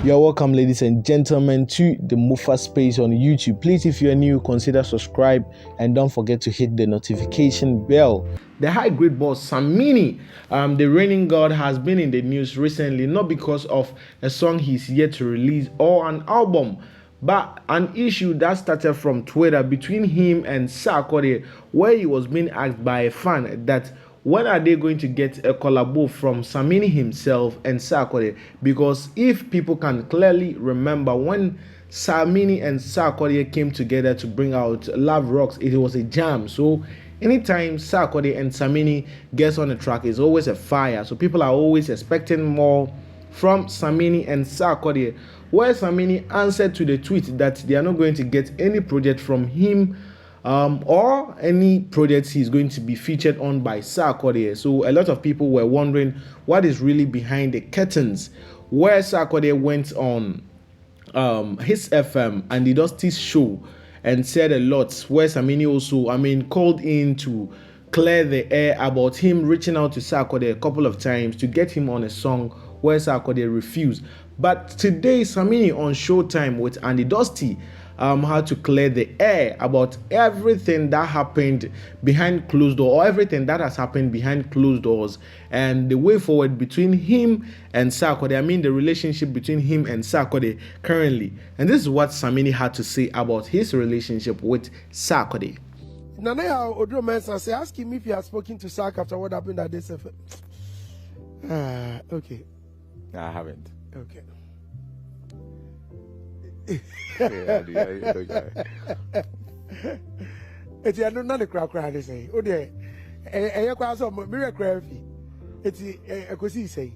You're welcome, ladies and gentlemen, to the Mufa space on YouTube. Please, if you're new, consider subscribe and don't forget to hit the notification bell. The high-grade boss Samini, the reigning god, has been in the news recently, not because of a song he's yet to release or an album, but an issue that started from Twitter between him and Sarkodie, where he was being asked by a fan that when are they going to get a collabo from Samini himself and Sarkodie? Because if people can clearly remember, when Samini and Sarkodie came together to bring out Love Rocks, it was a jam. So anytime Sarkodie and Samini gets on a track, it's always a fire. So people are always expecting more from Samini and Sarkodie, where Samini answered to the tweet that they are not going to get any project from him or any projects he's going to be featured on by Sarkodie. So a lot of people were wondering what is really behind the curtains, where Sarkodie went on his FM and the Dusty's show and said a lot, where Samini also, called in to clear the air about him reaching out to Sarkodie a couple of times to get him on a song, where Sarkodie refused. But today, Samini on Showtime with Andy Dusty had to clear the air about everything that happened behind closed doors, or everything that has happened behind closed doors, and the way forward between him and Sarkodie. The relationship between him and Sarkodie currently. And this is what Samini had to say about his relationship with Sarkodie. Nana Odro Mensa say, ask him if he has spoken to Sark after what happened that day. Okay. I haven't. Okay. It's a no crowd cry say. Oh dear. A class of miracle. It's a cosy say.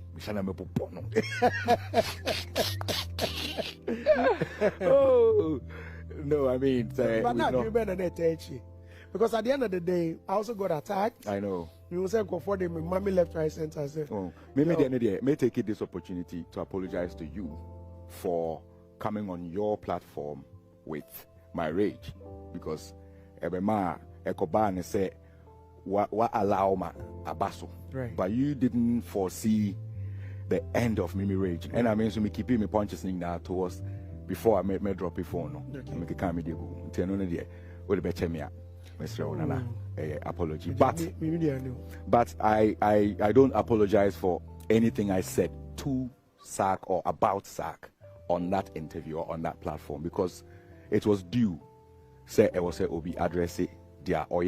Oh no, but not you better than attention. Because at the end of the day, I also got attacked. I know. You said go for them, mommy left, right, center. May take it this opportunity to apologize to you for coming on your platform with my rage, because Ebema Ekoban said what allow my abaso, right. But you didn't foresee the end of Mimi rage, and so me keeping me punches in that towards before I made me drop a phone. Make a camera go. Tell no idea what the better me. Mr. Apology, but I don't apologize for anything I said to Sark or about Sark on that interview or on that platform, because it was due. Say I was Obi address it there or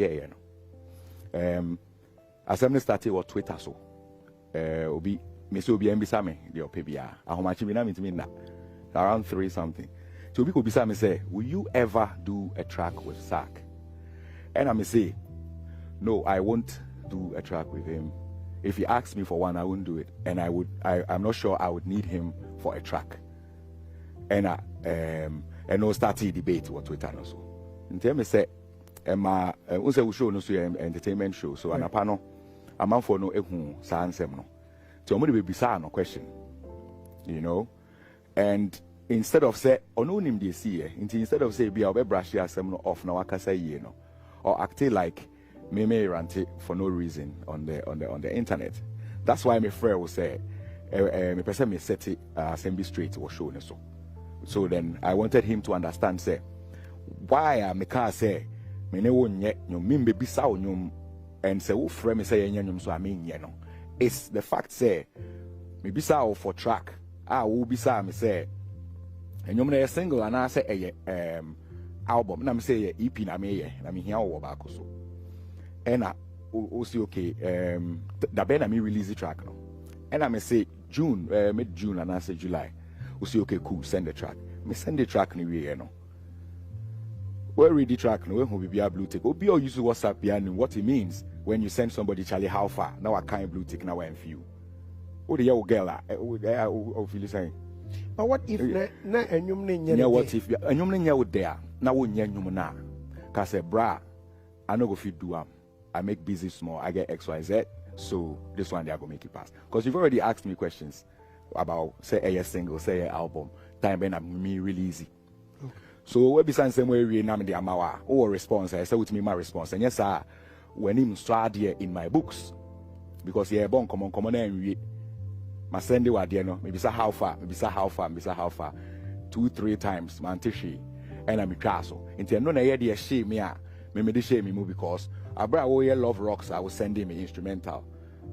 assembly started or Twitter so Obi Miss Obi Mbisame the Opebia around 3 something. So Obi could be say, will you ever do a track with Sark? And I may say, no, I won't do a track with him. If he asks me for one, I wouldn't do it. And I'm not sure I would need him for a track. And no starting debate what Twitter no so. In terms of say, we show no so entertainment show. So an apano, a man for no answer no. So I'm going to be bizarre no question, you know. And instead of say, onunim de see, instead of say be a brush your seminal off now, I can say you know. Or acting like me ranty for no reason on the internet. That's why my friend will say, me person me set it same be straight was showing so. So then I wanted him to understand say why I me can say me ne won yet you mean baby sa nyum and say who friend me say nyum so I mean no. It's the fact say me bisa for track who bisa me say and nyum na single and I say album na me say EP na me na me here wo back so and I also okay da ben na me release the track no and I me say June mid June and I say July we say okay cool send the track me send the track ni we no we read the track no we who be a blue tick obi or use WhatsApp and what it means when you send somebody Charlie how far now I can't blue tick now and few oh the young girl oh feel saying. But what if na enyum ne nya? Yeah, what if enyum ne nya wo there? Na wo nya enyum na. Ka say bra, I no go fit do am. I make busy small. I get XYZ. So this one they are gonna make it pass. Because you've already asked me questions about say a single, say a album. Time when I'm me really easy. Okay. So we be saying same way we na me the amawa. Or response. I say with me my response. And yes sir, when him start here in my books, because yeah bon come on and read. My send you idea no, maybe say how far, maybe say how far, maybe say how far. 2-3 times, man, tishi, and I'm a castle. Until no na de shame me, me de shame me because I brought away Love Rocks. I was sending me instrumental.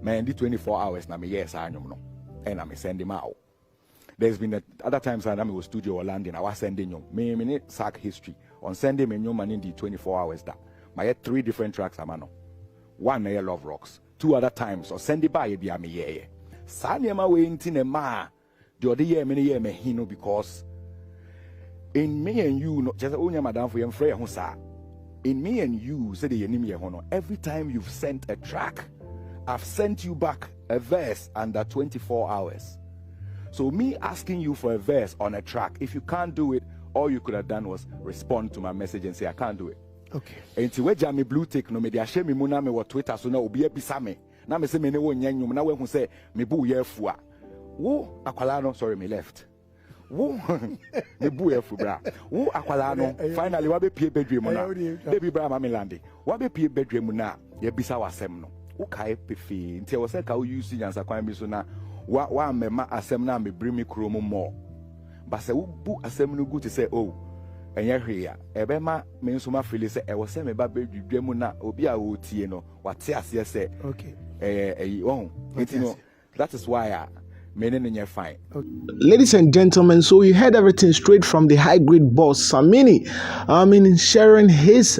Man, the 24 hours na me yes I know, and I'm sending him out. There's been other times I was studio or landing. I was sending you me sack history on sending me new man in the 24 hours that. My had 3 different tracks I'm on. One na Love Rocks. 2 other times or send it by be a me yeah. Sanya ma way in ma. The other year many year me hino because. In me and you, no, just only madam for your friend who sa. In me and you, say the enemy hono. Every time you've sent a track, I've sent you back a verse under 24 hours. So me asking you for a verse on a track, if you can't do it, all you could have done was respond to my message and say I can't do it. Okay. And to where me blue tick no me dia share me muna me what Twitter so na obi ebisa me. Na me say me ne wo nyanyum na we hu say me bu ye fua. Wo akwala no sorry me left. Wo me bu ye fu bra. Wo akwala no finally wa be pie bedwe mu na. Debi bra ma me lande. Wa be pie bedwe mu na ye bisa wasem no. Wo kai pefi nti wo say ka wo use nyansa kwan bi so na wa mema asem na me bring me kromo more. But say wo bu asem no good to say oh enye hwe ya ebe ma me nso ma feel say e wo say me ba bedwedwe mu na obi a wo tie no wate ase say okay that is why fine. Ladies and gentlemen, so you heard everything straight from the high grade boss Samini. Sharing his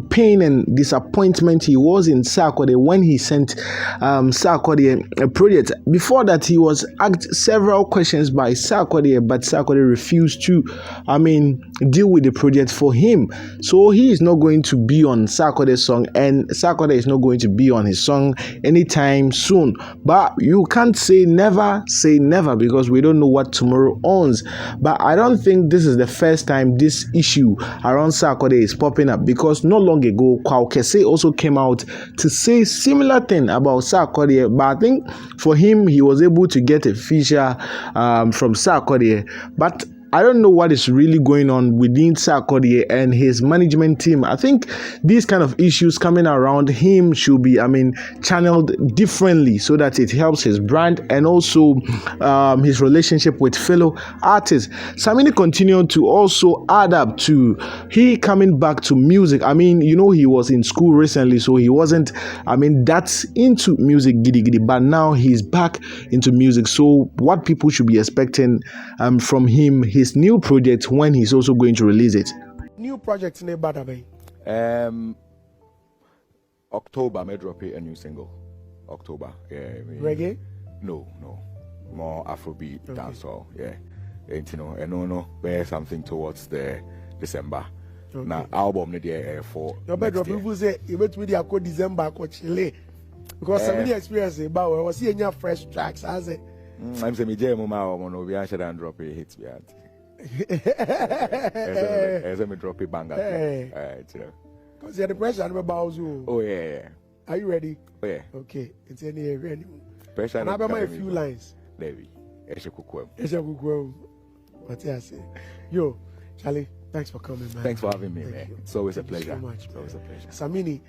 pain and disappointment he was in Sarkodie when he sent Sarkodie a project. Before that, he was asked several questions by Sarkodie, but Sarkodie refused to deal with the project for him. So he is not going to be on Sarkodie's song, and Sarkodie is not going to be on his song anytime soon. But you can't say never say never because we don't know what tomorrow owns. But I don't think this is the first time this issue around Sarkodie is popping up, because not long ago Kwao also came out to say similar thing about Sarkodie, but I think for him he was able to get a feature from Sarkodie. But I don't know what is really going on within Sarkodie and his management team. I think these kind of issues coming around him should be, channeled differently so that it helps his brand and also his relationship with fellow artists. Samini continued to also add up to he coming back to music. He was in school recently, so he wasn't, that's into music giddy giddy, but now he's back into music. So what people should be expecting from him, his new project, when he's also going to release it. New project in Badabe. October, may drop a new single. October, yeah. Reggae? No, more Afrobeat, dancehall, yeah. And no, bear something towards the December. Okay. Now album there for. Your bedroom people say you wait with the December ko Chile because Samini experience about was see any fresh tracks as it. I'm saying me jam mama no be answer and drop a hits be at. As me drop a banger. Because you're the pressure about you. Oh yeah. Are you ready? Oh yeah. Okay. It's any ready. Pressure. And I have a few lines. Debbie. What I say? Yo, Charlie, thanks for coming, man. Thanks for having me, man. You. It's always Thank a pleasure. You so much, it's always a pleasure. Samini.